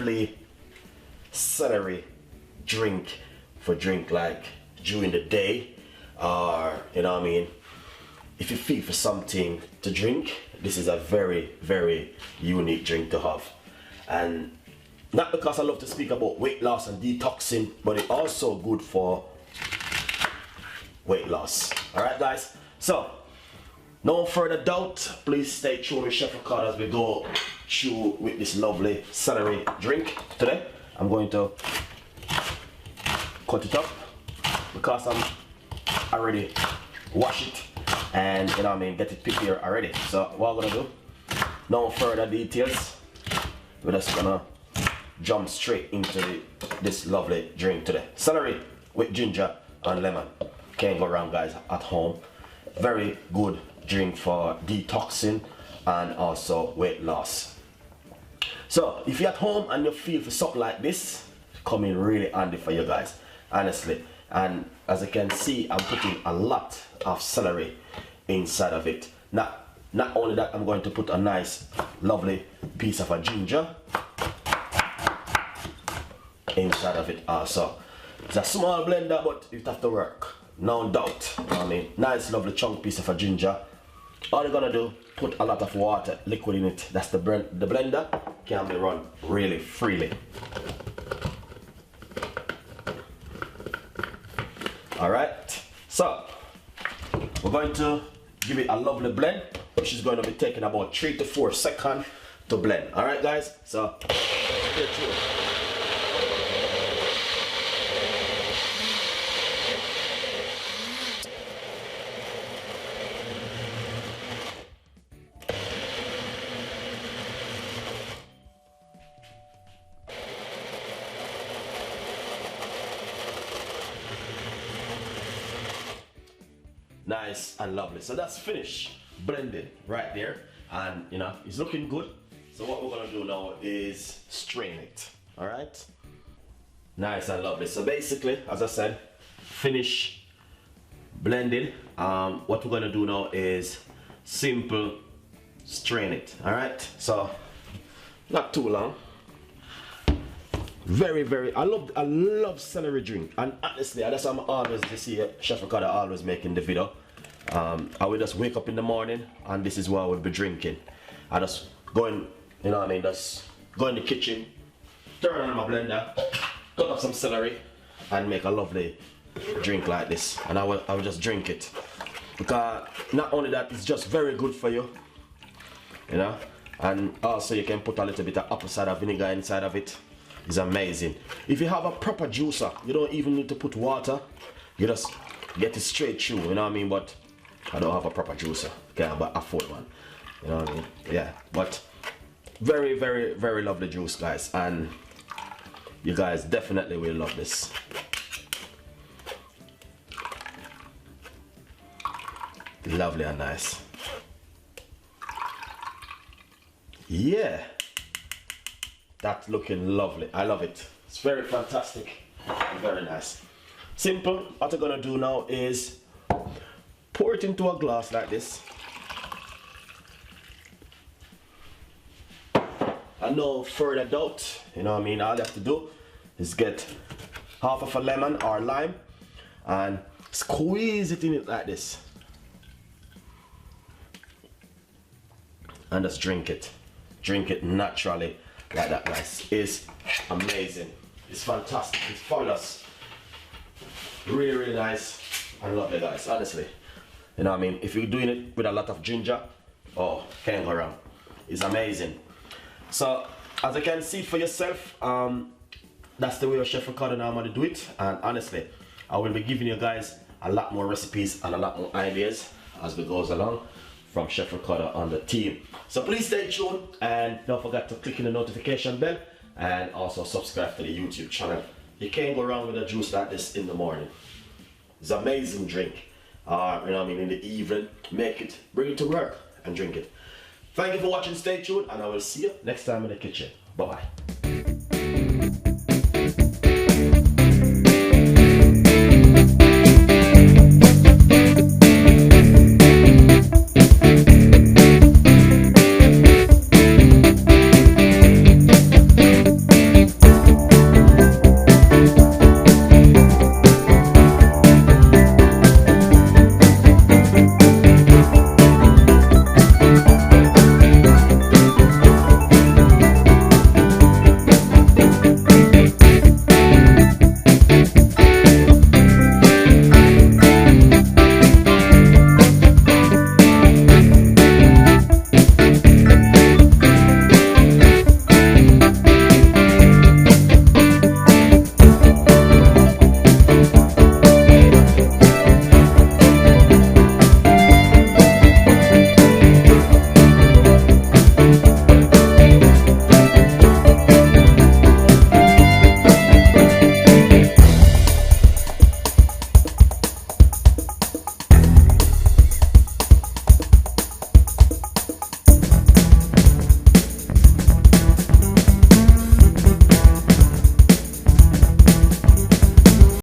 lovely celery drink for drink like during the day, or you know what I mean, if you feel for something to drink, this is a very, very unique drink to have. And not because I love to speak about weight loss and detoxing, but it's also good for weight loss. Alright guys, so no further doubt, please stay tuned with Chef Ricardo as we go through with this lovely celery drink today. I'm going to cut it up because I'm already washed it and you know what I mean, get it prepared already. So what I'm gonna do, no further details, we're just gonna jump straight into this lovely drink today. Celery with ginger and lemon. Can't go wrong guys at home. Very good drink for detoxing and also weight loss. So if you're at home and you feel for something like this, come in really handy for you guys, honestly. And as you can see, I'm putting a lot of celery inside of it. Not only that, I'm going to put a nice lovely piece of a ginger inside of it also. It's a small blender, but it have to work, no doubt. You know what I mean? Nice lovely chunk piece of a ginger. All you're gonna do, put a lot of water, liquid in it. That's the blender can be run really freely. Alright, so we're going to give it a lovely blend, which is going to be taking about 3 to 4 seconds to blend. Alright guys, so stay tuned. Nice and lovely. So that's finished blended right there, and you know it's looking good. So what we're gonna do now is strain it. All right, nice and lovely. So basically, as I said, finish blended. What we're gonna do now is simple strain it. All right, so not too long. Very, I love celery drink, and honestly, that's why I'm always, you see Chef Ricardo always making the video. I will just wake up in the morning and this is what I will be drinking. I just go in, you know what I mean, just go in the kitchen, turn on my blender, cut up some celery and make a lovely drink like this, and I will just drink it. Because not only that, it's just very good for you, you know, and also you can put a little bit of apple cider vinegar inside of it. It's amazing. If you have a proper juicer, you don't even need to put water. You just get it straight through, you know what I mean? But I don't have a proper juicer. Can't afford one. You know what I mean? Yeah. But very, very lovely juice, guys. And you guys definitely will love this. Lovely and nice. Yeah. That's looking lovely. I love it. It's very fantastic and very nice. Simple. What I'm gonna do now is pour it into a glass like this. And no further doubt, you know what I mean, all you have to do is get half of a lemon or lime and squeeze it in it like this. And just drink it. Drink it naturally. Like that, guys. It's amazing. It's fantastic. It's fabulous. Really nice and lovely, guys. Honestly, you know what I mean. If you're doing it with a lot of ginger, oh, can't go wrong. It's amazing. So as you can see for yourself, that's the way Chef Ricardo normally do it. And honestly, I will be giving you guys a lot more recipes and a lot more ideas as we goes along from Chef Ricardo on the team. So please stay tuned and don't forget to click in the notification bell and also subscribe to the YouTube channel. You can't go wrong with a juice like this in the morning. It's an amazing drink. You know what I mean, in the evening, make it, bring it to work and drink it. Thank you for watching, stay tuned, and I will see you next time in the kitchen. Bye bye.